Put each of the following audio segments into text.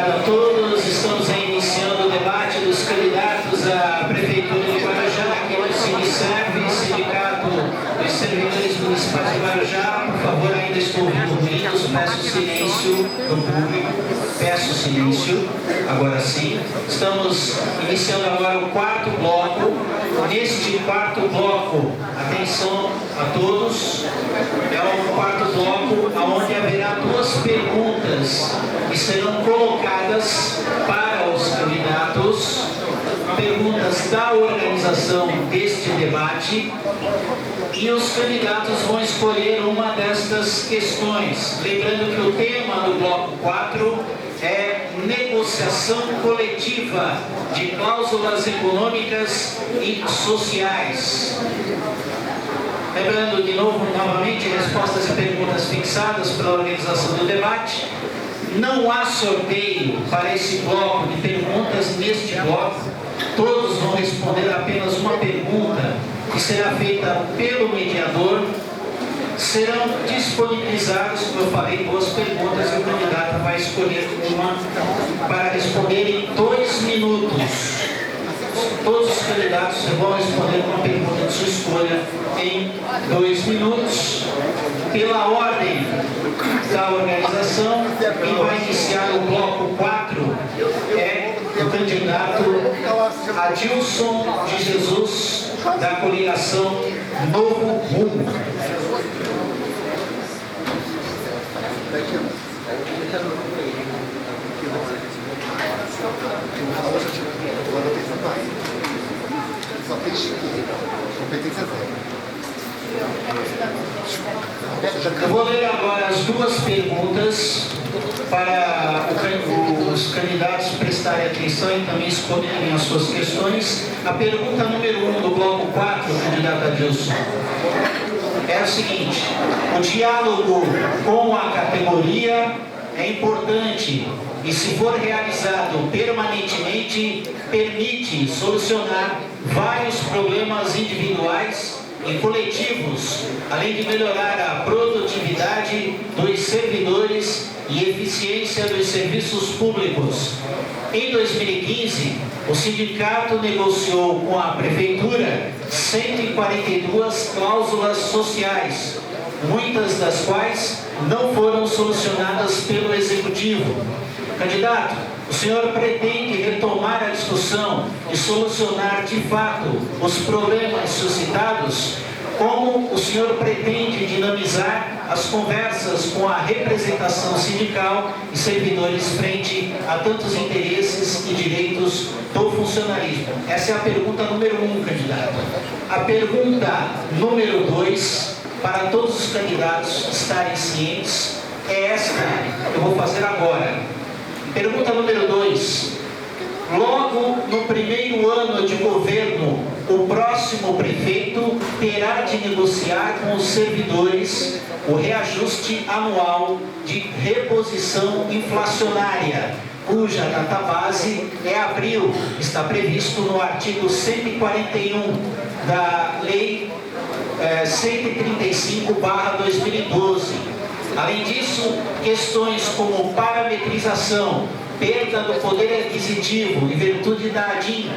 tarde a todos. Estamos iniciando o debate dos candidatos à Prefeitura de Guarujá, aqui no Siniserve, Sindicato dos Servidores Municipais de Guarujá. Por favor, ainda estou ouvindo ruídos, peço silêncio do público, peço silêncio, agora sim. Estamos iniciando agora o quarto bloco. Neste quarto bloco, atenção a todos, é o quarto bloco onde haverá duas perguntas que serão colocadas para os candidatos, perguntas da organização deste debate, e os candidatos vão escolher uma destas questões. Lembrando que o tema do bloco 4 é negociação coletiva de cláusulas econômicas e sociais. Lembrando de novo, novamente, respostas e perguntas fixadas pela organização do debate. Não há sorteio para esse bloco de perguntas neste bloco. Todos vão responder apenas uma pergunta que será feita pelo mediador. Serão disponibilizadas, como eu falei, duas perguntas e o candidato vai escolher uma para responder em 2 minutos. Todos os candidatos vão responder uma pergunta de sua escolha em 2 minutos. Pela ordem da organização, quem vai iniciar o bloco 4 é o candidato Adilson de Jesus, da coligação Novo Rumo. Eu vou ler agora as duas perguntas para os candidatos prestarem atenção e também escolherem as suas questões. A pergunta número 1 do bloco 4, candidato Adilson, é o seguinte: o diálogo com a categoria é importante e, se for realizado permanentemente, permite solucionar vários problemas individuais e coletivos, além de melhorar a produtividade dos servidores e eficiência dos serviços públicos. Em 2015, o sindicato negociou com a Prefeitura 142 cláusulas sociais, muitas das quais não foram solucionadas pelo Executivo. Candidato, o senhor pretende retomar a discussão e solucionar de fato os problemas suscitados? Como o senhor pretende dinamizar as conversas com a representação sindical e servidores frente a tantos interesses e direitos do funcionalismo? Essa é a pergunta número 1, candidato. A pergunta número 2, para todos os candidatos estarem cientes, é esta que eu vou fazer agora. Pergunta número 2. Logo no primeiro ano de governo, o próximo prefeito terá de negociar com os servidores o reajuste anual de reposição inflacionária, cuja database é abril, está previsto no artigo 141 da Lei 135/2012. Além disso, questões como parametrização, perda do poder aquisitivo em virtude da ADIM,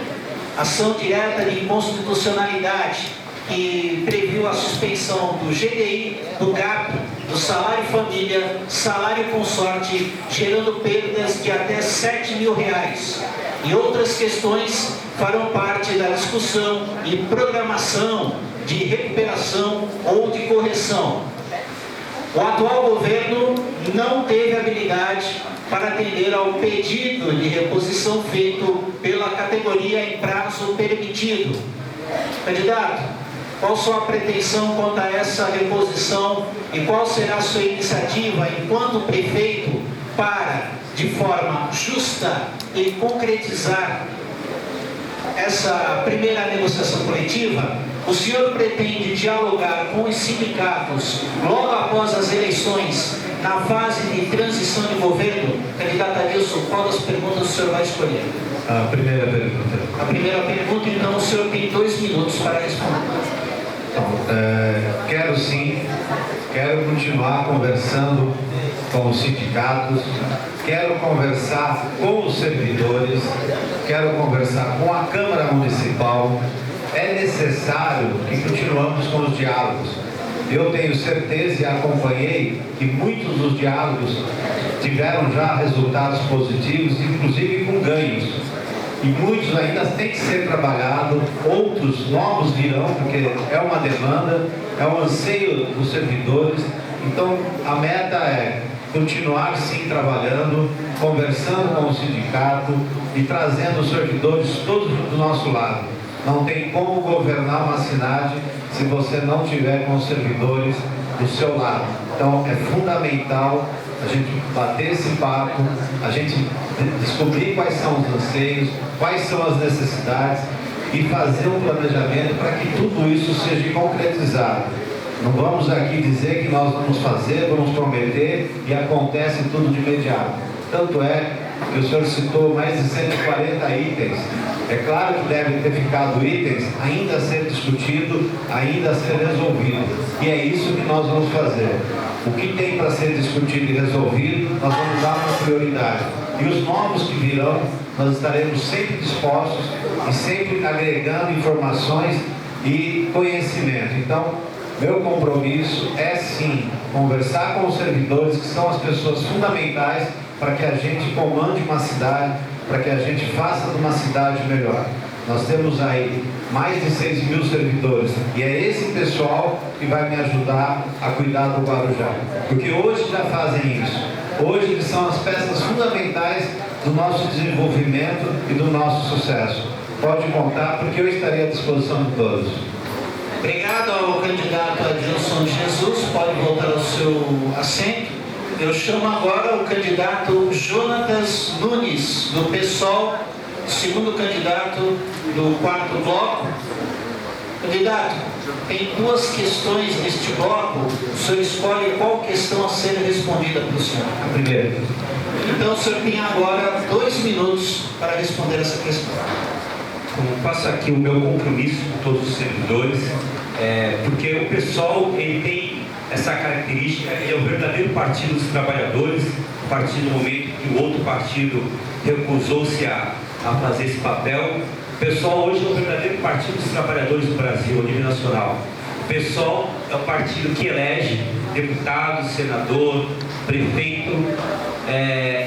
ação direta de inconstitucionalidade, que previu a suspensão do GDI, do GAP, do salário família, salário consorte, gerando perdas de até R$7 mil. E outras questões farão parte da discussão e programação de recuperação ou de correção. O atual governo não teve habilidade para atender ao pedido de reposição feito pela categoria em prazo permitido. Candidato, qual sua pretensão quanto a essa reposição e qual será a sua iniciativa enquanto prefeito para, de forma justa e concretizar essa primeira negociação coletiva? O senhor pretende dialogar com os sindicatos logo após as eleições, na fase de transição de governo? Candidato Adilson, qual das perguntas o senhor vai escolher? A primeira pergunta. A primeira pergunta, então o senhor tem 2 minutos para responder. Então, quero sim, quero continuar conversando com os sindicatos, quero conversar com os servidores, quero conversar com a Câmara Municipal. É necessário que continuamos com os diálogos. Eu tenho certeza e acompanhei que muitos dos diálogos tiveram já resultados positivos, inclusive com ganhos. E muitos ainda têm que ser trabalhados, outros novos virão, porque é uma demanda, é um anseio dos servidores. Então, a meta é continuar sim trabalhando, conversando com o sindicato e trazendo os servidores todos do nosso lado. Não tem como governar uma cidade se você não tiver com os servidores do seu lado. Então, é fundamental a gente bater esse papo, a gente descobrir quais são os anseios, quais são as necessidades e fazer um planejamento para que tudo isso seja concretizado. Não vamos aqui dizer que nós vamos fazer, vamos prometer e acontece tudo de imediato. Tanto é que o senhor citou mais de 140 itens. É claro que devem ter ficado itens ainda a ser discutido, ainda a ser resolvido. E é isso que nós vamos fazer. O que tem para ser discutido e resolvido, nós vamos dar uma prioridade. E os novos que virão, nós estaremos sempre dispostos e sempre agregando informações e conhecimento. Então, meu compromisso é sim conversar com os servidores, que são as pessoas fundamentais para que a gente comande uma cidade, para que a gente faça de uma cidade melhor. Nós temos aí mais de 6 mil servidores e é esse pessoal que vai me ajudar a cuidar do Guarujá. Porque hoje já fazem isso. Hoje eles são as peças fundamentais do nosso desenvolvimento e do nosso sucesso. Pode contar, porque eu estarei à disposição de todos. Obrigado ao candidato Adilson Jesus. Pode voltar ao seu assento. Eu chamo agora o candidato Jonatas Nunes, do PSOL, segundo candidato do 4º bloco. Candidato, tem 2 questões neste bloco. O senhor escolhe qual questão a ser respondida pelo senhor. A primeira. Então o senhor tem agora 2 minutos para responder essa questão. Eu faço aqui o meu compromisso com todos os servidores, porque o PSOL ele tem essa característica, ele é o verdadeiro partido dos trabalhadores. A partir do momento que o outro partido recusou-se a fazer esse papel, o PSOL hoje é o verdadeiro partido dos trabalhadores do Brasil, a nível nacional. O PSOL é o partido que elege deputado, senador, prefeito,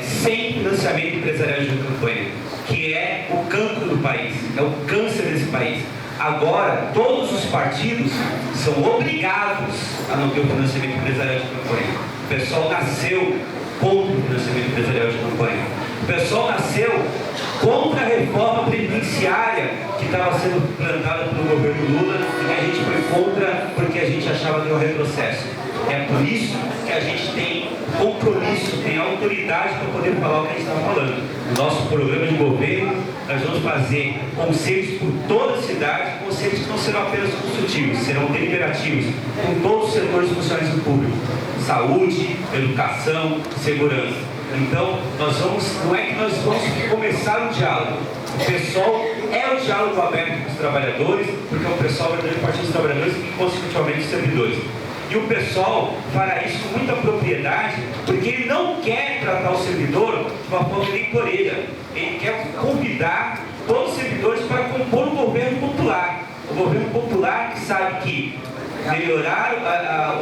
sem financiamento empresarial de campanha, que é o cancro do país, é o câncer desse país. Agora, todos os partidos são obrigados a não ter o financiamento empresarial de campanha. O PSOL nasceu contra o financiamento empresarial de campanha. O PSOL nasceu contra a reforma previdenciária que estava sendo plantada pelo governo Lula e que a gente foi contra porque a gente achava que era um retrocesso. É por isso que a gente tem compromisso, tem autoridade para poder falar o que a gente está falando. No nosso programa de governo, nós vamos fazer conselhos por toda a cidade, conselhos que não serão apenas consultivos, serão deliberativos, com todos os setores do funcionalismo público: saúde, educação, segurança. Então, não é que nós vamos começar o diálogo. O PSOL é o diálogo aberto com os trabalhadores, porque o PSOL é o verdadeiro partido dos trabalhadores e, consequentemente, os servidores. E o PSOL fará isso com muita propriedade, porque ele não quer tratar o servidor de uma forma eleitoreira. Ele quer convidar todos os servidores para compor um governo popular. O governo popular que sabe que melhorar a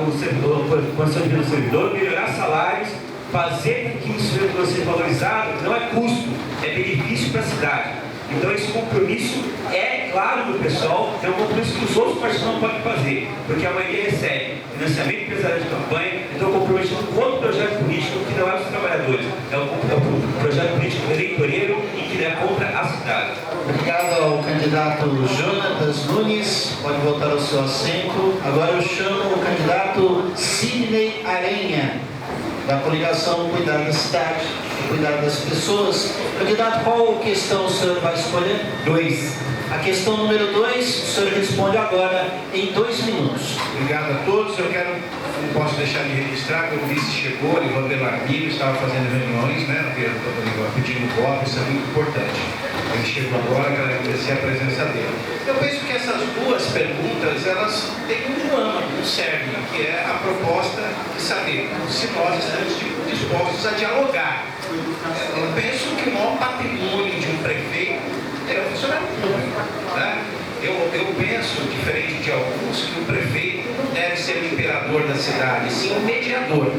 condição de vida do servidor, melhorar salários, fazer com que o servidor seja valorizado, não é custo, é benefício para a cidade. Então esse compromisso é claro do PSOL, é um compromisso que os outros partidos não podem fazer, porque a maioria recebe financiamento empresarial de campanha, então comprometido com outro projeto político que não é dos trabalhadores, é um projeto político eleitoreiro e que é contra a cidade. Obrigado ao candidato Jonatas Nunes. Pode voltar ao seu assento. Agora eu chamo o candidato Sidney Aranha, da coligação Cuidar da Cidade, Cuidar das Pessoas. Candidato, qual questão o senhor vai escolher? 2. A questão número 2, o senhor responde agora em 2 minutos. Obrigado a todos. Não posso deixar de registrar que o vice chegou, Ivan Belarmino, estava fazendo reuniões, pedindo voto, isso é muito importante. Ele chegou agora, quero agradecer a presença dele. Eu penso que essas duas perguntas, elas têm um âmago, um cerne, que é a proposta de saber se nós estamos dispostos a dialogar. Eu penso que o maior patrimônio de um prefeito é o funcionário público, né? Eu penso, diferente de alguns, que o prefeito não deve ser o imperador da cidade, sim o mediador.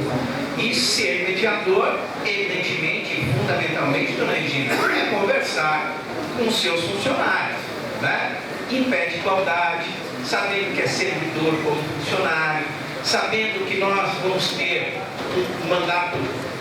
E ser mediador, evidentemente e fundamentalmente, dona Regina, é conversar com os seus funcionários, né? Em pé de igualdade, sabendo que é servidor como funcionário, sabendo que nós vamos ter um mandato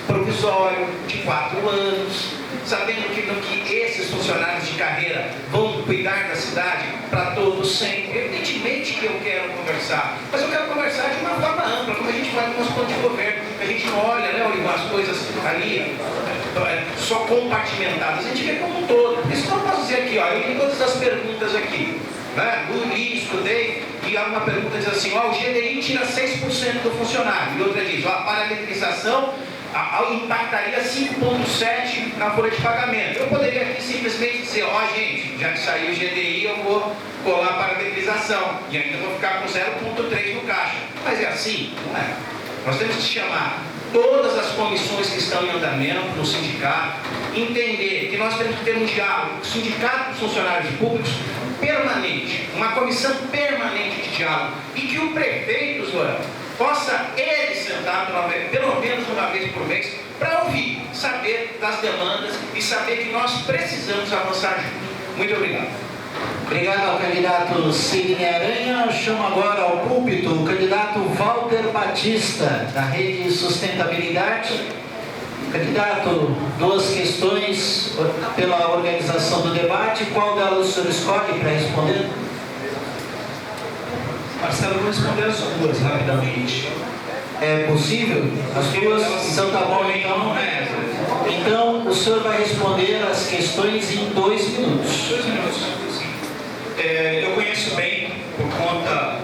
provisório de 4 anos, sabendo que esses funcionários de carreira vão cuidar da cidade para todos sempre. Evidentemente que eu quero conversar, mas eu quero conversar de uma forma ampla, como a gente faz no nosso plano de governo. A gente não olha, né, Olivar, as coisas ali só compartimentadas, a gente vê como um todo. Isso que eu posso dizer aqui, ó, eu li todas as perguntas aqui, né? Li, estudei, e há uma pergunta diz assim, ó, o GDI tira 6% do funcionário, e outra diz, ó, a parametrização impactaria 5,7% na folha de pagamento. Eu poderia aqui simplesmente dizer, ó gente, já que saiu o GDI, eu vou colar a parametrização e ainda vou ficar com 0,3% no caixa. Mas é assim? Não é. Nós temos que chamar todas as comissões que estão em andamento no sindicato, entender que nós temos que ter um diálogo com o sindicato dos funcionários públicos permanente, uma comissão permanente de diálogo, e que o prefeito, Zorão, possa ele sentar pelo menos uma vez por mês para ouvir, saber das demandas e saber que nós precisamos avançar juntos. Muito obrigado. Obrigado ao candidato Sidney Aranha. Eu chamo agora ao púlpito o candidato Walter Batista, da Rede Sustentabilidade. Candidato, 2 questões pela organização do debate. Qual delas o senhor escolhe para responder? Marcelo, vou responder as duas rapidamente. É possível? As duas? Então tá bom, então. Então o senhor vai responder as questões em 2 minutos. 2 minutos, sim. Eu conheço bem, por conta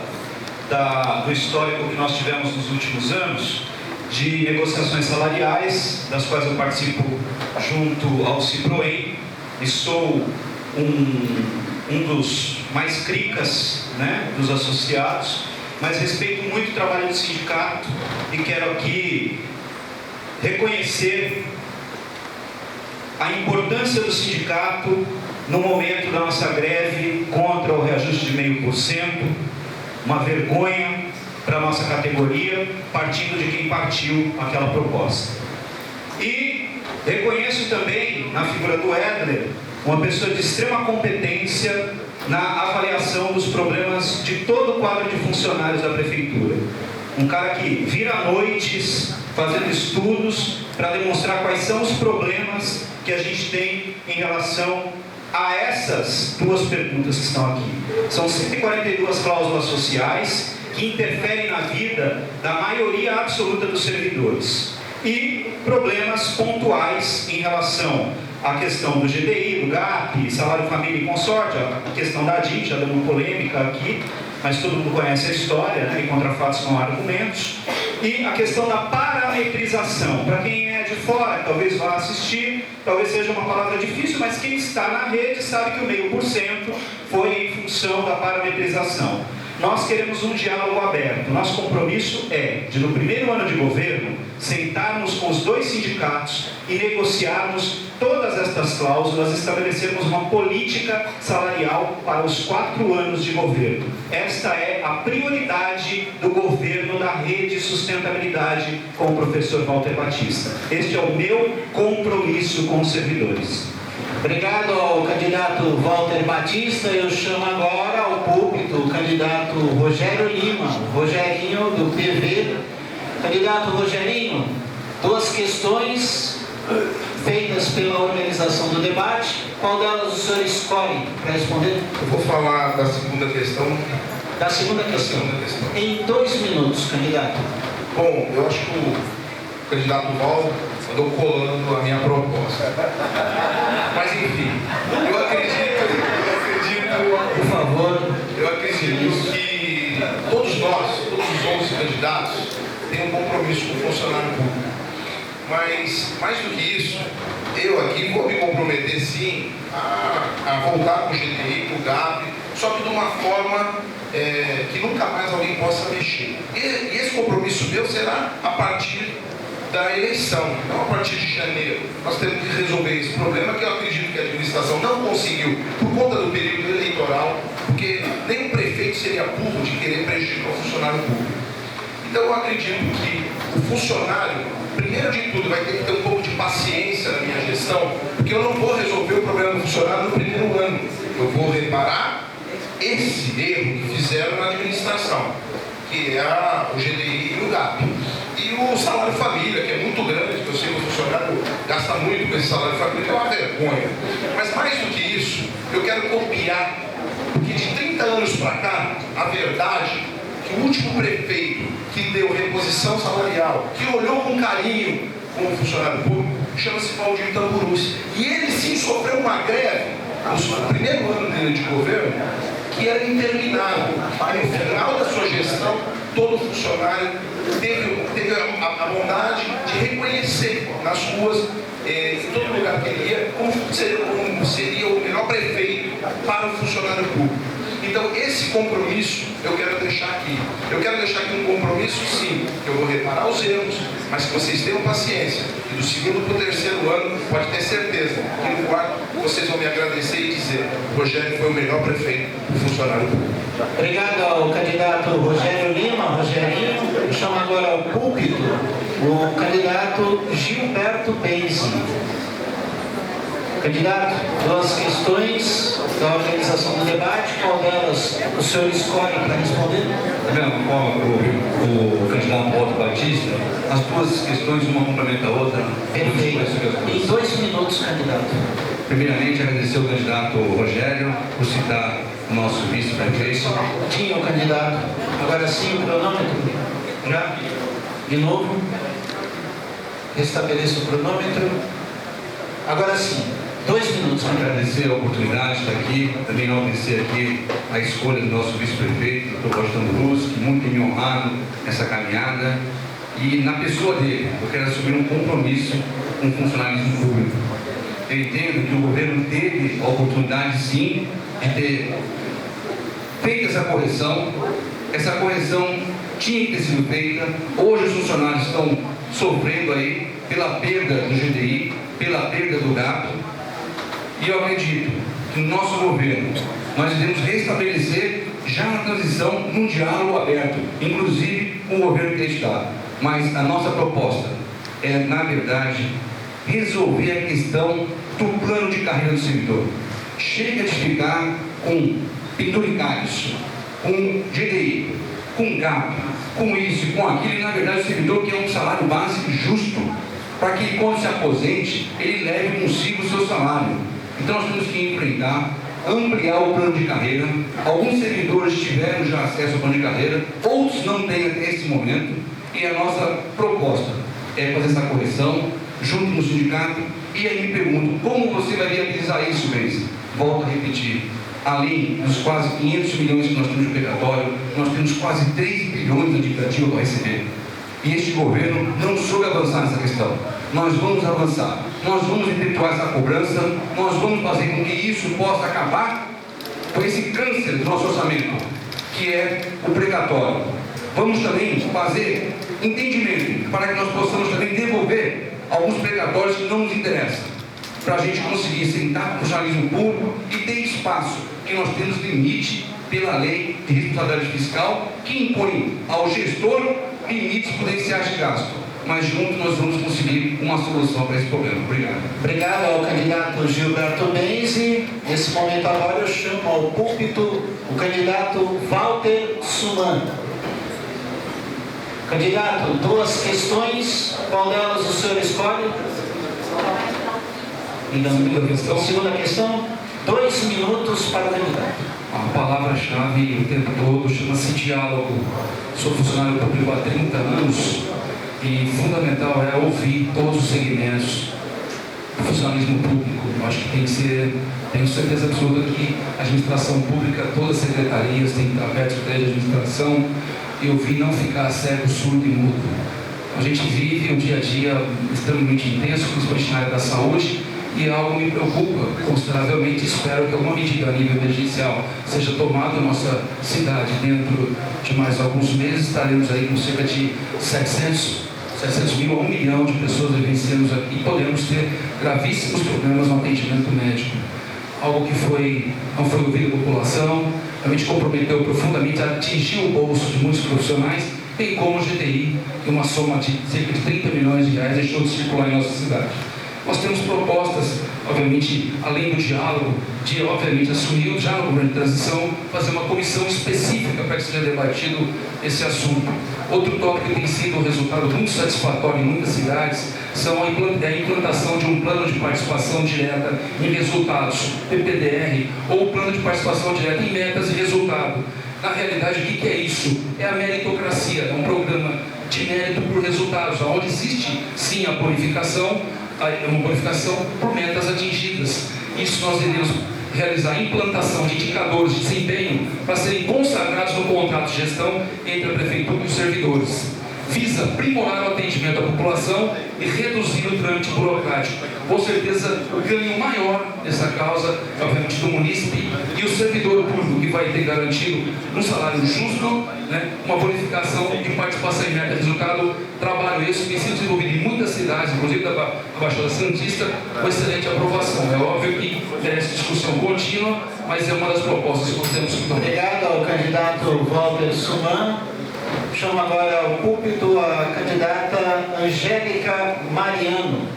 do histórico que nós tivemos nos últimos anos, de negociações salariais, das quais eu participo junto ao Ciproem, e sou um dos mais cricas, né, dos associados, mas respeito muito o trabalho do sindicato e quero aqui reconhecer a importância do sindicato no momento da nossa greve contra o reajuste de 0,5%, uma vergonha para a nossa categoria, partindo de quem partiu aquela proposta. E reconheço também na figura do Edler uma pessoa de extrema competência na avaliação dos problemas de todo o quadro de funcionários da prefeitura. Um cara que vira noites fazendo estudos para demonstrar quais são os problemas que a gente tem em relação a essas 2 perguntas que estão aqui. São 142 cláusulas sociais que interferem na vida da maioria absoluta dos servidores. E problemas pontuais em relação à questão do GDI, do GAP, salário família e consórcio, a questão da DIT, já deu uma polêmica aqui, mas todo mundo conhece a história, né, e contra fatos não há argumentos. E a questão da parametrização, para quem é de fora, talvez vá assistir, talvez seja uma palavra difícil, mas quem está na rede sabe que o 0,5% foi em função da parametrização. Nós queremos um diálogo aberto. Nosso compromisso é de, no primeiro ano de governo, sentarmos com os 2 sindicatos e negociarmos todas estas cláusulas, estabelecermos uma política salarial para os 4 anos de governo. Esta é a prioridade do governo da Rede Sustentabilidade com o professor Walter Batista. Este é o meu compromisso com os servidores. Obrigado ao candidato Walter Batista. Eu chamo agora ao púlpito o candidato Rogério Lima, Rogerinho, do PV. Candidato Rogerinho, 2 questões feitas pela organização do debate. Qual delas o senhor escolhe para responder? Eu vou falar da segunda questão. Da segunda questão. Em 2 minutos, candidato. Bom, eu acho que o candidato Val andou colando a minha proposta. Mas enfim, eu acredito, por favor, eu acredito que todos nós, todos os 11 candidatos, têm um compromisso com o funcionário público. Mas, mais do que isso, eu aqui vou me comprometer sim a voltar com o GDI, com o GAP, só que de uma forma que nunca mais alguém possa mexer. E esse compromisso meu será a partir da eleição, não a partir de janeiro. Nós temos que resolver esse problema que eu acredito que a administração não conseguiu por conta do período eleitoral, porque nem o prefeito seria burro de querer prejudicar o funcionário público. Então eu acredito que o funcionário, primeiro de tudo, vai ter que ter um pouco de paciência na minha gestão, porque eu não vou resolver o problema do funcionário no primeiro ano. Eu vou reparar esse erro que fizeram na administração, que é o GDI e o GAP. E o salário família, que é muito grande, que eu sei que o funcionário gasta muito com esse salário família, que é uma vergonha. Mas mais do que isso, eu quero copiar, porque de 30 anos para cá, a verdade que o último prefeito que deu reposição salarial, que olhou com carinho como funcionário público, chama-se Valdir Tamburus. E ele sim sofreu uma greve no primeiro ano dele de governo, que era interminável. Mas no final da sua gestão, todo funcionário teve a bondade de reconhecer nas ruas, em todo lugar que ele ia, como seria o melhor prefeito para o funcionário público. Então, esse compromisso eu quero deixar aqui. Eu quero deixar aqui um compromisso, sim, que eu vou reparar os erros, mas que vocês tenham paciência. E do segundo para o terceiro ano, pode ter certeza que no quarto vocês vão me agradecer e dizer: Rogério foi o melhor prefeito do funcionário público. Obrigado ao candidato Rogério Lima, Rogerinho. Eu chamo agora ao púlpito o candidato Gilberto Benzi. Candidato, duas questões da organização do debate, qual delas o senhor escolhe para responder? Da mesma forma o candidato Walter Batista, as duas questões, uma complementa a outra. Perfeito. Em 2 minutos, candidato. Primeiramente, agradecer ao candidato Rogério por citar o nosso vice-prefeito. Tinha o candidato. Agora sim, o cronômetro. Já? De novo. Restabeleço o cronômetro. Agora sim. 2 minutos. Agradecer a oportunidade de estar aqui, também agradecer aqui a escolha do nosso vice-prefeito, o Dr. Walter Tamburus, que muito tem me honrado nessa caminhada. E na pessoa dele, eu quero assumir um compromisso com o funcionalismo público. Eu entendo que o governo teve a oportunidade, sim, de ter feito essa correção. Essa correção tinha que ter sido feita. Hoje os funcionários estão sofrendo aí pela perda do GDI, pela perda do GAP. E eu acredito que no nosso governo nós devemos restabelecer já na transição num diálogo aberto, inclusive com o governo que está. Mas a nossa proposta é, na verdade, resolver a questão do plano de carreira do servidor. Chega de ficar com penduricários, com GDI, com GAP, com isso e com aquilo, e na verdade o servidor quer um salário básico justo, para que quando se aposente, ele leve consigo o seu salário. Então nós temos que enfrentar, ampliar o plano de carreira. Alguns servidores tiveram já acesso ao plano de carreira, outros não têm até esse momento, e a nossa proposta é fazer essa correção junto no sindicato. E aí me pergunto, como você vai viabilizar isso, Benzi? Volto a repetir, além dos quase 500 milhões que nós temos de precatório, nós temos quase 3 bilhões de indicativo para receber. E este governo não soube avançar nessa questão. Nós vamos avançar, nós vamos efetuar essa cobrança, nós vamos fazer com que isso possa acabar com esse câncer do nosso orçamento, que é o precatório. Vamos também fazer entendimento para que nós possamos também devolver alguns precatórios que não nos interessam, para a gente conseguir sentar com o funcionalismo público e ter espaço, que nós temos limite pela lei de responsabilidade fiscal, que impõe ao gestor limites prudenciais de gasto. Mas juntos nós vamos conseguir uma solução para esse problema. Obrigado. Obrigado ao candidato Gilberto Benzi. Nesse momento agora eu chamo ao púlpito o candidato Walter Suman. Candidato, 2 questões, qual delas o senhor escolhe? Segunda questão, 2 minutos para o candidato. A palavra-chave o tempo todo chama-se diálogo. Sou funcionário público há 30 anos e fundamental é ouvir todos os segmentos do funcionalismo público. Eu acho que tenho certeza absoluta que a administração pública, todas as secretarias têm que estar perto da administração e ouvir, não ficar cego, surdo e mudo. A gente vive um dia a dia extremamente intenso, principalmente na área da saúde, e algo me preocupa consideravelmente. Espero que alguma medida a nível emergencial seja tomada na nossa cidade. Dentro de mais alguns meses estaremos aí com cerca de 700 mil a 1 milhão de pessoas vivenciando aqui e podemos ter gravíssimos problemas no atendimento médico. Algo que não foi ouvido a população, realmente comprometeu profundamente, atingiu o bolso de muitos profissionais, bem como o GTI, que uma soma de cerca de 30 milhões de reais deixou de circular em nossa cidade. Nós temos propostas, obviamente, além do diálogo, de, obviamente, assumir já no governo de transição, fazer uma comissão específica para que seja debatido esse assunto. Outro tópico que tem sido um resultado muito satisfatório em muitas cidades é a implantação de um plano de participação direta em resultados, PPDR, ou plano de participação direta em metas e resultado. Na realidade, o que é isso? É a meritocracia, é um programa de mérito por resultados, onde existe sim a bonificação, uma bonificação por metas atingidas. Isso nós iremos realizar a implantação de indicadores de desempenho para serem consagrados no contrato de gestão entre a Prefeitura e os servidores. Visa aprimorar o atendimento à população e reduzir o trâmite burocrático. Com certeza, o ganho maior dessa causa é, obviamente, do munícipe e o servidor público, que vai ter garantido um salário justo, né, uma bonificação de participação em meta. Resultado, trabalho esse que tem sido desenvolvido em muitas cidades, inclusive da Baixada Santista, com excelente aprovação. É óbvio que merece discussão contínua, mas é uma das propostas que nós temos que tomar. Obrigado ao candidato Walter Suman. Chamo agora ao púlpito a candidata Angélica Mariano.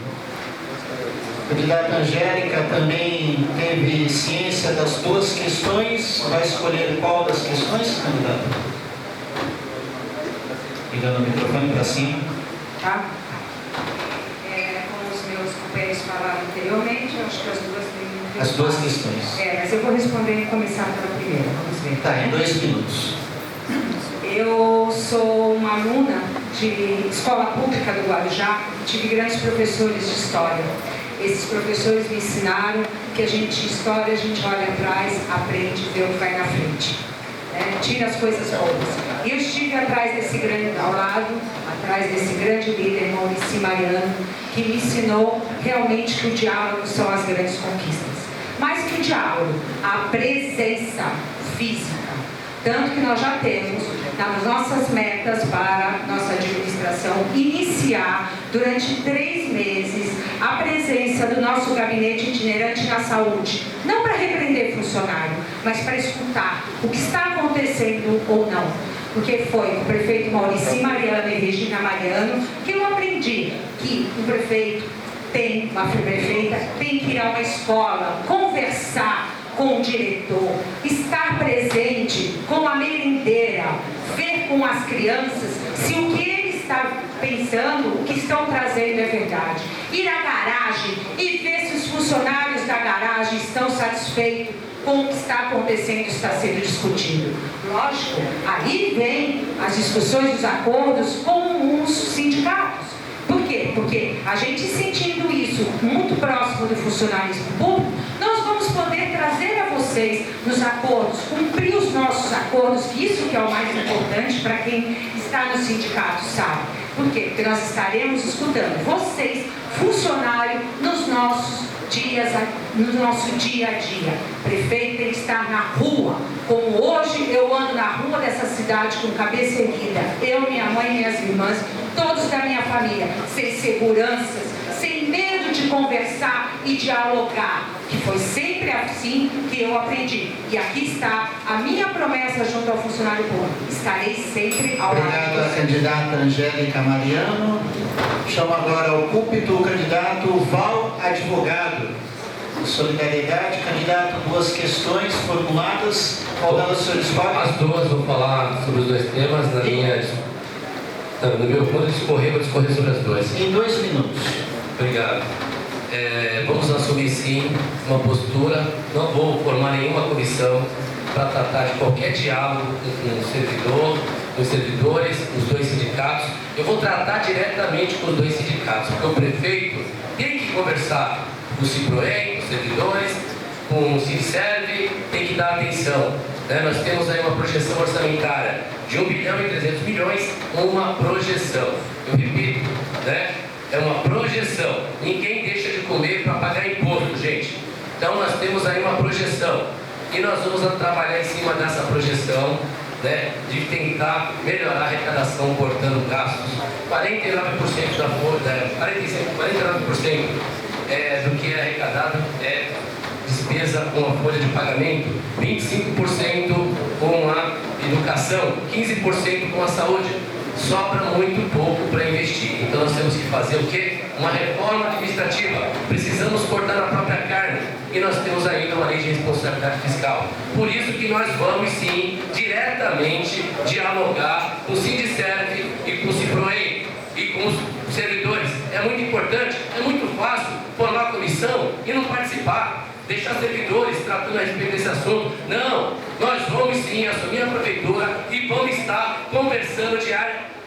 A candidata Angélica também teve ciência das duas questões. Vai escolher qual das questões, candidata? Ligando o microfone para cima. Tá? Como os meus companheiros falaram anteriormente, eu acho que as duas têm... As duas questões. Mas eu vou responder e começar pela primeira, vamos ver. Tá, em 2 minutos. Eu sou uma aluna de escola pública do Guarujá, tive grandes professores de história. Esses professores me ensinaram que história, a gente olha atrás, aprende, vê o que vai na frente. Tira as coisas boas. E eu estive atrás desse grande líder, Maurício Mariano, que me ensinou realmente que o diálogo são as grandes conquistas. Mais que o diálogo, a presença física. Tanto que nós já temos nas nossas metas para nossa administração iniciar durante 3 meses a presença do nosso gabinete itinerante na saúde. Não para repreender funcionário, mas para escutar o que está acontecendo ou não. Porque foi com o prefeito Maurício Mariano e Regina Mariano que eu aprendi que o prefeito uma prefeita tem que ir a uma escola, conversar com o diretor, estar presente com a merendeira, ver com as crianças se o que ele está pensando, o que estão trazendo é verdade. Ir à garagem e ver se os funcionários da garagem estão satisfeitos com o que está acontecendo e está sendo discutido. Lógico, aí vem as discussões, os acordos com os sindicatos. Por quê? Porque a gente sentindo isso muito próximo do funcionalismo público, nós vamos poder trazer a vocês nos acordos, cumprir os nossos acordos, que isso que é o mais importante para quem está no sindicato, sabe? Por quê? Porque nós estaremos escutando vocês, funcionário, nos nossos dias, no nosso dia a dia. O prefeito tem que estar na rua, como hoje eu ando na rua dessa cidade com cabeça erguida, eu, minha mãe e minhas irmãs, todos da minha família, sem seguranças, sem medo de conversar e dialogar, que foi sempre assim que eu aprendi. E aqui está a minha promessa junto ao funcionário público. Estarei sempre ao lado de vocês. Obrigado à candidata Angélica Mariano. Chamo agora ao púlpito o candidato Val Advogado. Solidariedade, candidato, 2 questões formuladas. Qual delas o senhor escolhe? As duas, vou falar sobre os 2 temas. No meu ponto de discorrer, vou discorrer sobre as 2. Em 2 minutos. Obrigado. Vamos assumir sim uma postura. Não vou formar nenhuma comissão para tratar de qualquer diálogo com o servidor, com os servidores, com os 2 sindicatos. Eu vou tratar diretamente com os 2 sindicatos, porque o prefeito tem que conversar com o Ciproem, com os servidores, com o Sinserve, tem que dar atenção. né? Nós temos aí uma projeção orçamentária de 1 bilhão e 300 milhões, uma projeção. Eu repito, né? É uma projeção. Ninguém deixa de comer para pagar imposto, gente. Então nós temos aí uma projeção. E nós vamos trabalhar em cima dessa projeção, né, de tentar melhorar a arrecadação cortando gastos. 49% da folha, 49% do que é arrecadado é despesa com a folha de pagamento, 25% com a educação, 15% com a saúde. Sobra muito pouco para investir. Então nós temos que fazer o quê? Uma reforma administrativa. Precisamos cortar a própria carne. E nós temos ainda uma lei de responsabilidade fiscal. Por isso que nós vamos sim, diretamente, dialogar com o Sindicerv e com o Ciproem e com os servidores. É muito importante, é muito fácil formar comissão e não participar. Deixar servidores tratando a respeito desse assunto. Não, nós vamos sim assumir a prefeitura e vamos estar conversando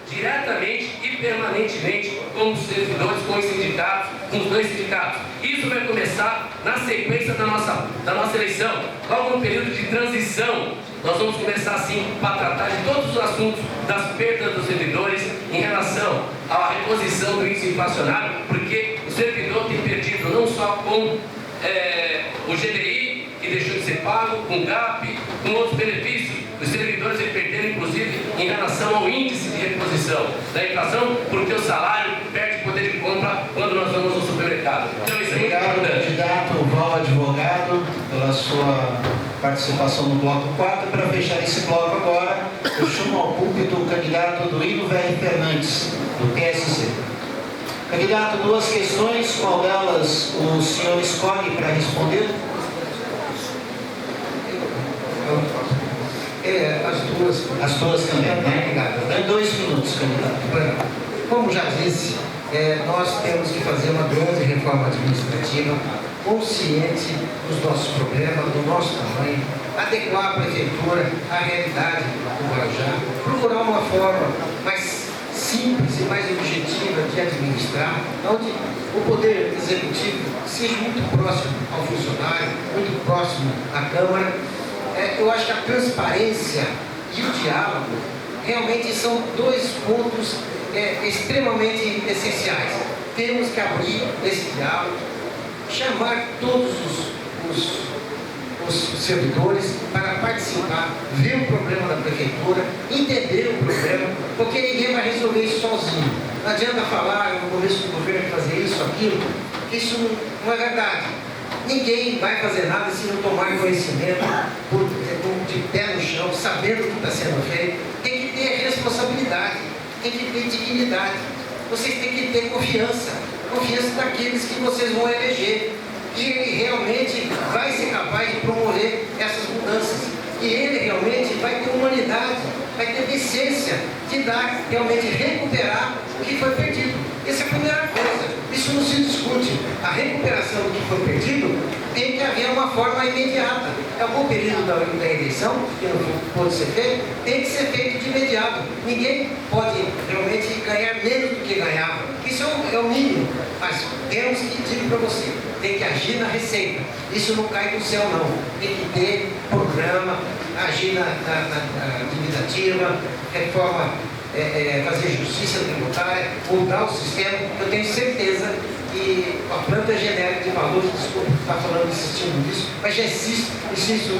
diretamente e permanentemente com os servidores, com os sindicatos, com os dois sindicatos. Isso vai começar na sequência da nossa eleição, logo no período de transição. Nós vamos começar sim para tratar de todos os assuntos das perdas dos servidores em relação à reposição do índice inflacionário, porque o servidor tem perdido não só com o GDI, que deixou de ser pago, com o GAP, com outros benefícios. Os servidores perderam, inclusive, em relação ao índice de reposição da inflação, porque o salário perde poder de compra quando nós vamos no supermercado. Então isso é muito importante. Obrigado, candidato Val Advogado, pela sua participação no bloco 4. Para fechar esse bloco agora, eu chamo ao púlpito o candidato Duílio VR Fernandes, do PSC. Candidato, duas questões, qual delas o senhor escolhe para responder? As duas também, né? Em 2 minutos, candidato. Como já disse, nós temos que fazer uma grande reforma administrativa, consciente dos nossos problemas, do nosso tamanho, adequar a prefeitura à realidade do Guarujá, procurar uma forma mais simples e mais objetiva de administrar, onde o poder executivo seja muito próximo ao funcionário, muito próximo à Câmara. Eu acho que a transparência e o diálogo realmente são 2 pontos extremamente essenciais. Temos que abrir esse diálogo, chamar todos os servidores para participar, ver o problema da prefeitura, entender o problema, porque ninguém vai resolver isso sozinho. Não adianta falar no começo do governo fazer isso, aquilo, porque isso não é verdade. Ninguém vai fazer nada se não tomar conhecimento de pé no chão, sabendo o que está sendo feito. Tem que ter responsabilidade, tem que ter dignidade. Vocês têm que ter confiança daqueles que vocês vão eleger. E ele realmente vai ser capaz de promover essas mudanças. E ele realmente vai ter humanidade, vai ter decência de dar, realmente recuperar o que foi perdido. Essa é a primeira coisa. Isso não se discute. A recuperação do que foi perdido tem que haver uma forma imediata. É um bom período da eleição, que não pode ser feito, tem que ser feito de imediato. Ninguém pode realmente ganhar menos do que ganhava. Isso é o mínimo. Mas temos que, digo para você, tem que agir na receita. Isso não cai do céu, não. Tem que ter programa, agir na dívida ativa, reforma, fazer justiça tributária, mudar o sistema. Eu tenho certeza que a planta genérica de valores, desculpa estar falando, insistindo nisso, mas já insisto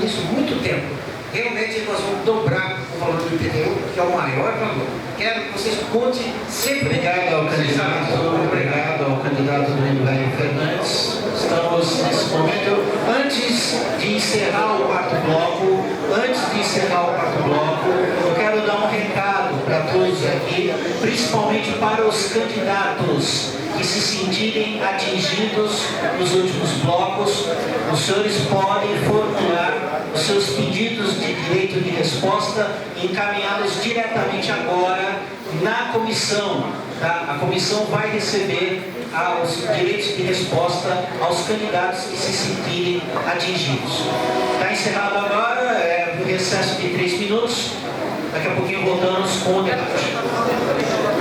nisso há muito tempo. Realmente nós vamos dobrar o valor do IPTU, que é o maior valor. Quero que vocês contem sempre. Obrigado ao candidato Duílio VR Fernandes. Estamos nesse momento, antes de encerrar o quarto bloco, eu quero dar um recado para todos aqui, principalmente para os candidatos que se sentirem atingidos nos últimos blocos. Os senhores podem formular os seus pedidos de direito de resposta e encaminhá-los diretamente agora na comissão. Tá? A comissão vai receber os direitos de resposta aos candidatos que se sentirem atingidos. Está encerrado agora, o recesso de 3 minutos. Daqui a pouquinho voltamos com o debate.